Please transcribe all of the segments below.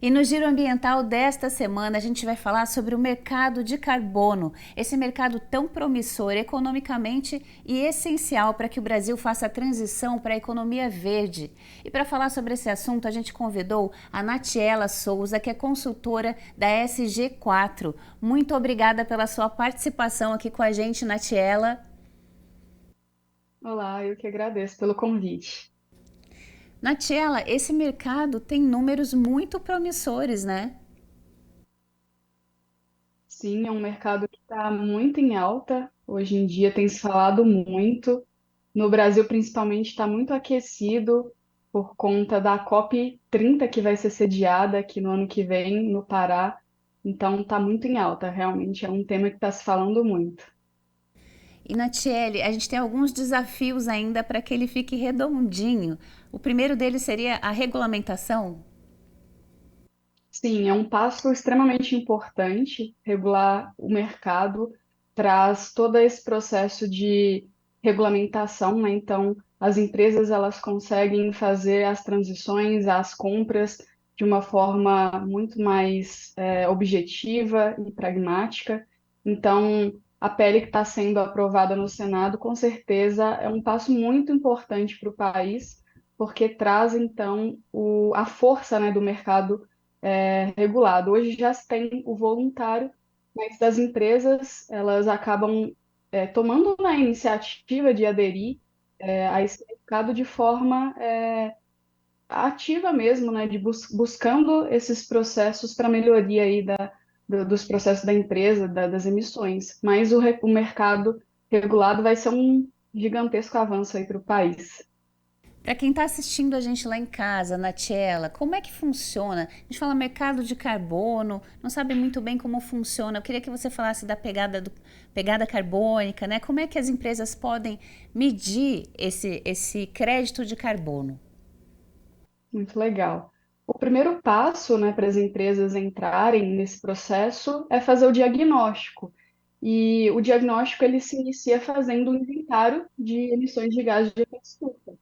E no Giro Ambiental desta semana a gente vai falar sobre o mercado de carbono, esse mercado tão promissor economicamente e essencial para que o Brasil faça a transição para a economia verde. E para falar sobre esse assunto a gente convidou a Natiela Souza, que é consultora da SG4. Muito obrigada pela sua participação aqui com a gente, Natiela. Olá, eu que agradeço pelo convite. Natiela, esse mercado tem números muito promissores, né? Sim, é um mercado que está muito em alta. Hoje em dia tem se falado muito. No Brasil, principalmente, está muito aquecido por conta da COP30 que vai ser sediada aqui no ano que vem, no Pará. Então, está muito em alta. Realmente é um tema que está se falando muito. E Natiele, a gente tem alguns desafios ainda para que ele fique redondinho. O primeiro deles seria a regulamentação. Sim, é um passo extremamente importante. Regular o mercado traz todo esse processo de regulamentação, né? Então, as empresas elas conseguem fazer as transições, as compras de uma forma muito mais objetiva e pragmática. Então, a PL que está sendo aprovada no Senado, com certeza, é um passo muito importante para o país, porque traz, então, a força, né, do mercado regulado. Hoje já se tem o voluntário, mas das empresas elas acabam tomando a iniciativa de aderir a esse mercado de forma ativa mesmo, né, de buscando esses processos para melhoria aí dos processos da empresa, das emissões. Mas o mercado regulado vai ser um gigantesco avanço aí para o país. Para quem está assistindo a gente lá em casa, Natiela, como é que funciona? A gente fala mercado de carbono, não sabe muito bem como funciona. Eu queria que você falasse da pegada carbônica, né? Como é que as empresas podem medir esse crédito de carbono? Muito legal. O primeiro passo, né, para as empresas entrarem nesse processo é fazer o diagnóstico. E o diagnóstico ele se inicia fazendo um inventário de emissões de gases de efeito estufa.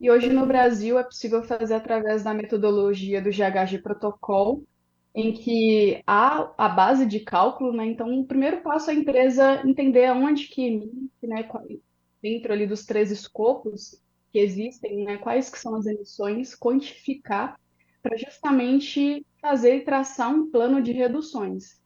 E hoje no Brasil é possível fazer através da metodologia do GHG Protocol, em que há a base de cálculo, né? Então, o primeiro passo é a empresa entender aonde que emite, né? Dentro ali dos três escopos que existem, né? Quais que são as emissões, quantificar, para justamente fazer e traçar um plano de reduções.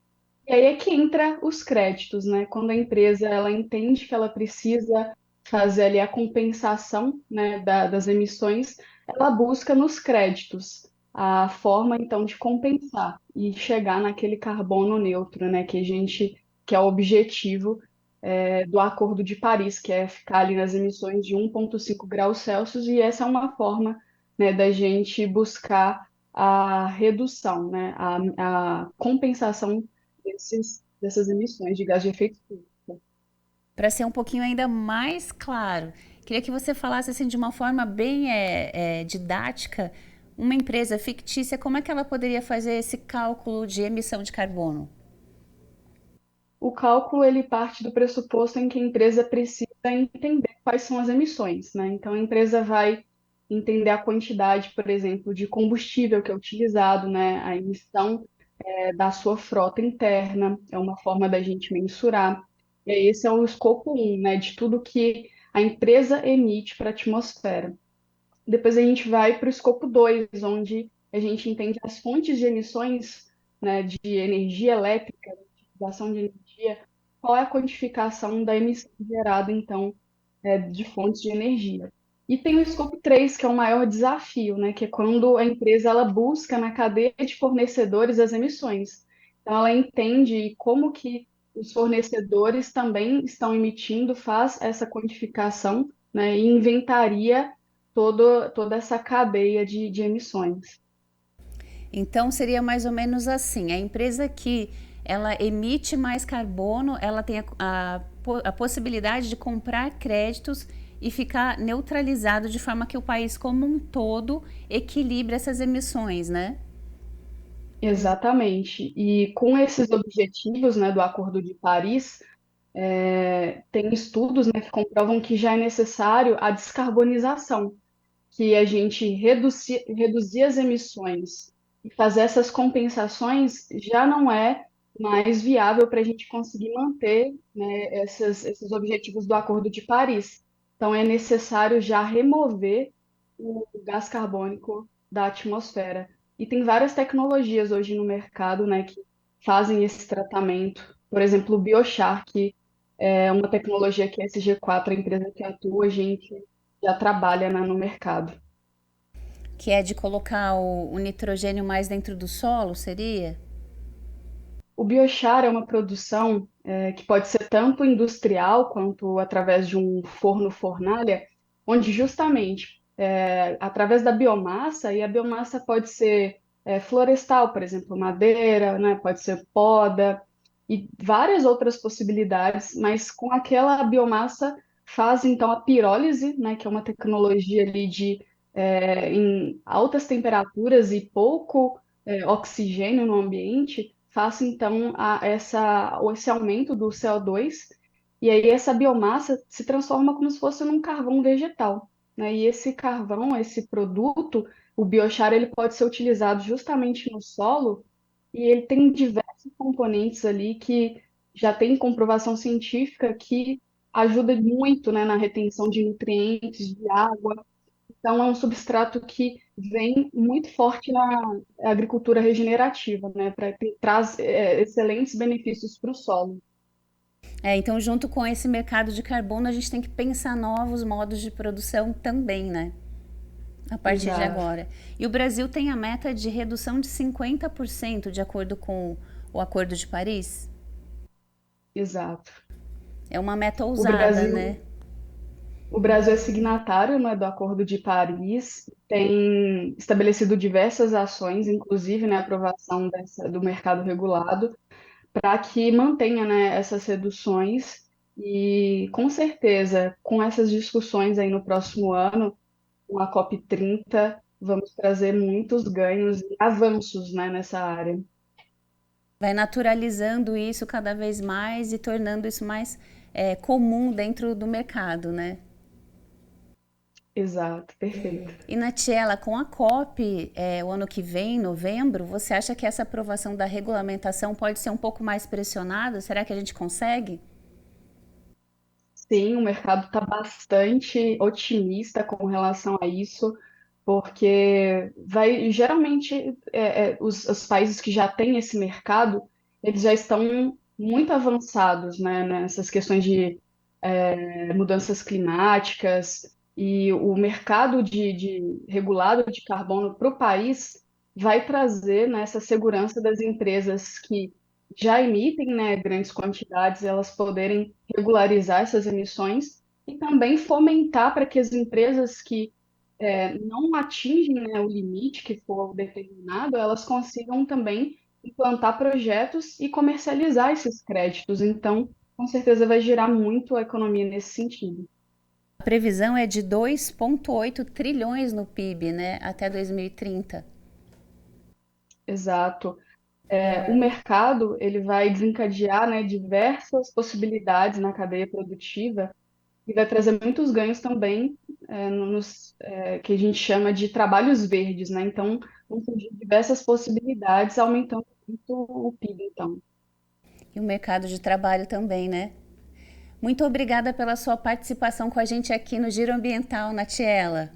E aí é que entra os créditos, né? Quando a empresa ela entende que ela precisa fazer ali a compensação, né, das emissões, ela busca nos créditos a forma então de compensar e chegar naquele carbono neutro, né, que é o objetivo do Acordo de Paris, que é ficar ali nas emissões de 1,5 graus Celsius, e essa é uma forma, né, da gente buscar a redução, né, a compensação dessas emissões de gás de efeito estufa. Para ser um pouquinho ainda mais claro, queria que você falasse assim de uma forma bem didática, uma empresa fictícia, como é que ela poderia fazer esse cálculo de emissão de carbono? O cálculo ele parte do pressuposto em que a empresa precisa entender quais são as emissões, né? Então a empresa vai entender a quantidade, por exemplo, de combustível que é utilizado, né? A emissão da sua frota interna, é uma forma da gente mensurar. E aí, esse é o escopo um, né? De tudo que a empresa emite para a atmosfera. Depois a gente vai para o escopo 2, onde a gente entende as fontes de emissões, né, de energia elétrica, de utilização de energia, qual é a quantificação da emissão gerada, então, de fontes de energia. E tem o escopo 3, que é o maior desafio, né, que é quando a empresa ela busca na cadeia de fornecedores as emissões. Então, ela entende como que os fornecedores também estão emitindo, faz essa quantificação, né, e inventaria toda essa cadeia de emissões. Então seria mais ou menos assim: a empresa que ela emite mais carbono, ela tem a possibilidade de comprar créditos e ficar neutralizado de forma que o país como um todo equilibre essas emissões, né? Exatamente. E com esses objetivos, né, do Acordo de Paris, tem estudos, né, que comprovam que já é necessário a descarbonização, que a gente reduzir as emissões e fazer essas compensações já não é mais viável para a gente conseguir manter, né, esses objetivos do Acordo de Paris. Então, é necessário já remover o gás carbônico da atmosfera. E tem várias tecnologias hoje no mercado, né, que fazem esse tratamento. Por exemplo, o Biochar, que é uma tecnologia que a SG4, a empresa que atua, a gente já trabalha, né, no mercado. Que é de colocar o nitrogênio mais dentro do solo, seria? O biochar é uma produção que pode ser tanto industrial quanto através de um forno-fornalha, onde justamente através da biomassa, e a biomassa pode ser florestal, por exemplo, madeira, né, pode ser poda e várias outras possibilidades, mas com aquela biomassa faz então a pirólise, né, que é uma tecnologia ali de em altas temperaturas e pouco oxigênio no ambiente, faça então esse aumento do CO2, e aí essa biomassa se transforma como se fosse num carvão vegetal, né? E esse carvão, esse produto, o biochar, ele pode ser utilizado justamente no solo, e ele tem diversos componentes ali que já tem comprovação científica que ajuda muito, né, na retenção de nutrientes, de água. Então, é um substrato que vem muito forte na agricultura regenerativa, né? Traz excelentes benefícios para o solo. Então, junto com esse mercado de carbono, a gente tem que pensar novos modos de produção também, né? A partir de Exato, agora. E o Brasil tem a meta de redução de 50% de acordo com o Acordo de Paris. exato. É uma meta O ousada, né? Brasil, o Brasil é signatário, né, do Acordo de Paris, tem estabelecido diversas ações, inclusive, né, a aprovação do mercado regulado, para que mantenha, né, essas reduções. E, com certeza, com essas discussões aí no próximo ano, com a COP30, vamos trazer muitos ganhos e avanços, né, nessa área. Vai naturalizando isso cada vez mais e tornando isso mais comum dentro do mercado, né? Exato, perfeito. E Natiela, com a COP, o ano que vem, em novembro, você acha que essa aprovação da regulamentação pode ser um pouco mais pressionada? Será que a gente consegue? Sim, o mercado está bastante otimista com relação a isso, porque vai geralmente os países que já têm esse mercado, eles já estão muito avançados, né, nessas questões de mudanças climáticas e o mercado de regulado de carbono para o país vai trazer, né, essa segurança das empresas que já emitem, né, grandes quantidades, elas poderem regularizar essas emissões e também fomentar para que as empresas que não atingem, né, o limite que for determinado, elas consigam também implantar projetos e comercializar esses créditos. Então, com certeza vai girar muito a economia nesse sentido. A previsão é de 2,8 trilhões no PIB, né, até 2030. Exato. O mercado ele vai desencadear, né, diversas possibilidades na cadeia produtiva e vai trazer muitos ganhos também que a gente chama de trabalhos verdes, né? Então, vão surgir diversas possibilidades, aumentando muito o PIB, então. E o mercado de trabalho também, né? Muito obrigada pela sua participação com a gente aqui no Giro Ambiental, Natiela.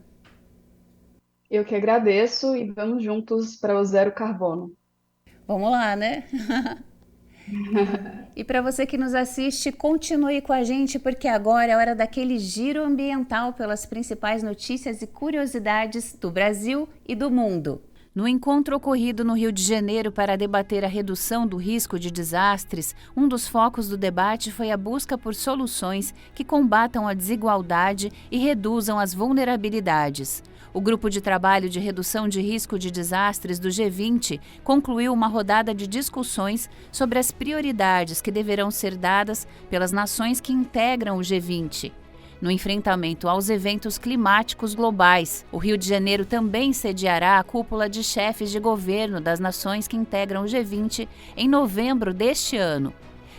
Eu que agradeço e vamos juntos para o zero carbono. Vamos lá, né? E para você que nos assiste, continue com a gente, porque agora é hora daquele giro ambiental pelas principais notícias e curiosidades do Brasil e do mundo. No encontro ocorrido no Rio de Janeiro para debater a redução do risco de desastres, um dos focos do debate foi a busca por soluções que combatam a desigualdade e reduzam as vulnerabilidades. O Grupo de Trabalho de Redução de Risco de Desastres do G20 concluiu uma rodada de discussões sobre as prioridades que deverão ser dadas pelas nações que integram o G20. No enfrentamento aos eventos climáticos globais, o Rio de Janeiro também sediará a cúpula de chefes de governo das nações que integram o G20 em novembro deste ano.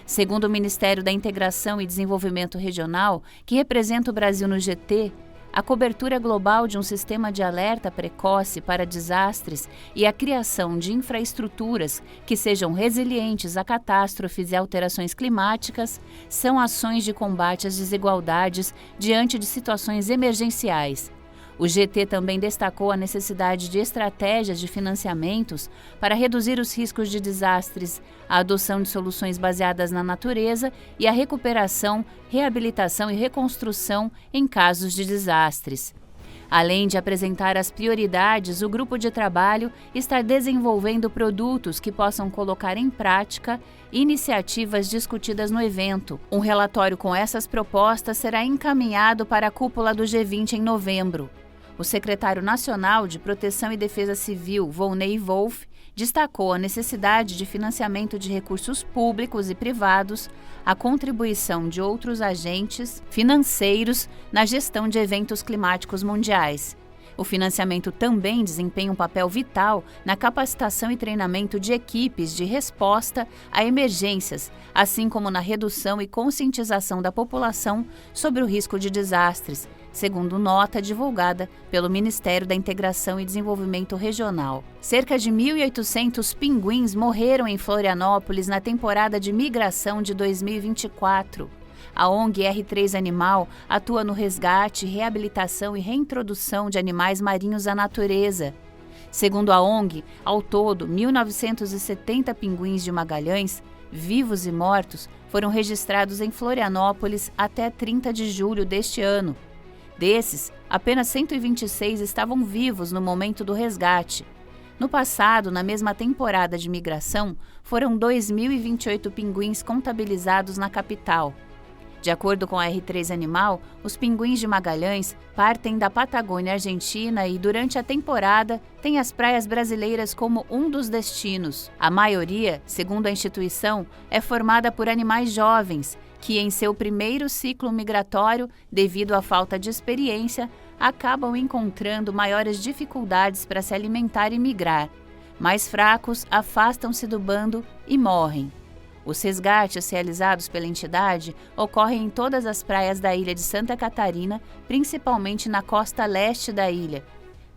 Segundo o Ministério da Integração e Desenvolvimento Regional, que representa o Brasil no GT, A cobertura global de um sistema de alerta precoce para desastres e a criação de infraestruturas que sejam resilientes a catástrofes e alterações climáticas são ações de combate às desigualdades diante de situações emergenciais. O GT também destacou a necessidade de estratégias de financiamentos para reduzir os riscos de desastres, a adoção de soluções baseadas na natureza e a recuperação, reabilitação e reconstrução em casos de desastres. Além de apresentar as prioridades, o grupo de trabalho está desenvolvendo produtos que possam colocar em prática iniciativas discutidas no evento. Um relatório com essas propostas será encaminhado para a cúpula do G20 em novembro. O secretário nacional de Proteção e Defesa Civil, Volney Wolff, destacou a necessidade de financiamento de recursos públicos e privados, a contribuição de outros agentes financeiros na gestão de eventos climáticos mundiais. O financiamento também desempenha um papel vital na capacitação e treinamento de equipes de resposta a emergências, assim como na redução e conscientização da população sobre o risco de desastres, segundo nota divulgada pelo Ministério da Integração e Desenvolvimento Regional. Cerca de 1.800 pinguins morreram em Florianópolis na temporada de migração de 2024. A ONG R3 Animal atua no resgate, reabilitação e reintrodução de animais marinhos à natureza. Segundo a ONG, ao todo, 1.970 pinguins de Magalhães, vivos e mortos, foram registrados em Florianópolis até 30 de julho deste ano. Desses, apenas 126 estavam vivos no momento do resgate. No passado, na mesma temporada de migração, foram 2.028 pinguins contabilizados na capital. De acordo com a R3 Animal, os pinguins de Magalhães partem da Patagônia Argentina e, durante a temporada, têm as praias brasileiras como um dos destinos. A maioria, segundo a instituição, é formada por animais jovens, que em seu primeiro ciclo migratório, devido à falta de experiência, acabam encontrando maiores dificuldades para se alimentar e migrar. Mais fracos afastam-se do bando e morrem. Os resgates realizados pela entidade ocorrem em todas as praias da ilha de Santa Catarina, principalmente na costa leste da ilha.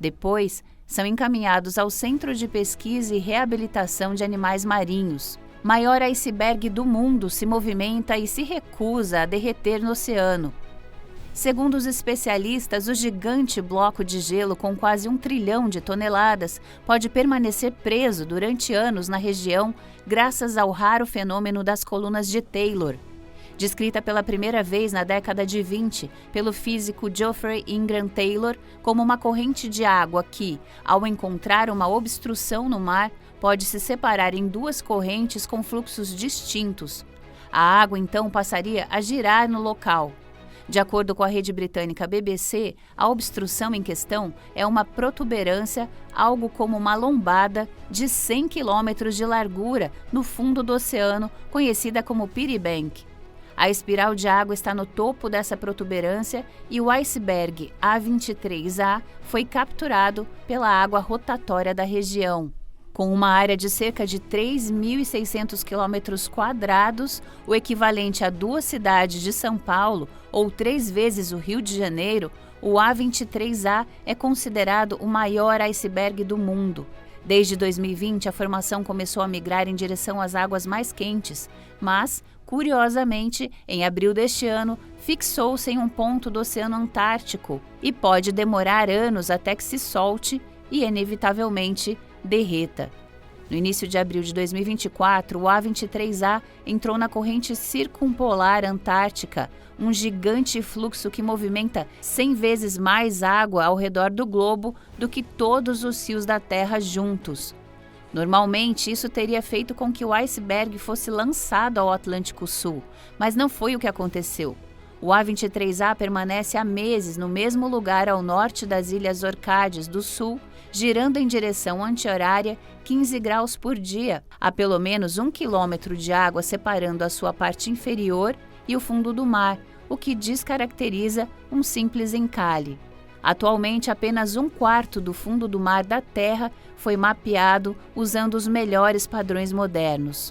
Depois, são encaminhados ao Centro de Pesquisa e Reabilitação de Animais Marinhos. Maior iceberg do mundo se movimenta e se recusa a derreter no oceano. Segundo os especialistas, o gigante bloco de gelo com quase 1 trilhão de toneladas pode permanecer preso durante anos na região graças ao raro fenômeno das colunas de Taylor. Descrita pela primeira vez na década de 20 pelo físico Geoffrey Ingram Taylor como uma corrente de água que, ao encontrar uma obstrução no mar, pode se separar em duas correntes com fluxos distintos. A água então passaria a girar no local. De acordo com a rede britânica BBC, a obstrução em questão é uma protuberância, algo como uma lombada, de 100 quilômetros de largura no fundo do oceano, conhecida como Peary Bank. A espiral de água está no topo dessa protuberância e o iceberg A23A foi capturado pela água rotatória da região. Com uma área de cerca de 3.600 km², o equivalente a 2 cidades de São Paulo ou 3 vezes o Rio de Janeiro, o A23A é considerado o maior iceberg do mundo. Desde 2020, a formação começou a migrar em direção às águas mais quentes, mas, curiosamente, em abril deste ano, fixou-se em um ponto do Oceano Antártico e pode demorar anos até que se solte e, inevitavelmente, derreta. No início de abril de 2024, o A23A entrou na corrente circumpolar antártica, um gigante fluxo que movimenta 100 vezes mais água ao redor do globo do que todos os rios da Terra juntos. Normalmente, isso teria feito com que o iceberg fosse lançado ao Atlântico Sul, mas não foi o que aconteceu. O A23A permanece há meses no mesmo lugar ao norte das Ilhas Orcádias do Sul, girando em direção anti-horária 15 graus por dia. Há pelo menos 1 quilômetro de água separando a sua parte inferior e o fundo do mar, o que descaracteriza um simples encalhe. Atualmente, apenas 1/4 do fundo do mar da Terra foi mapeado usando os melhores padrões modernos.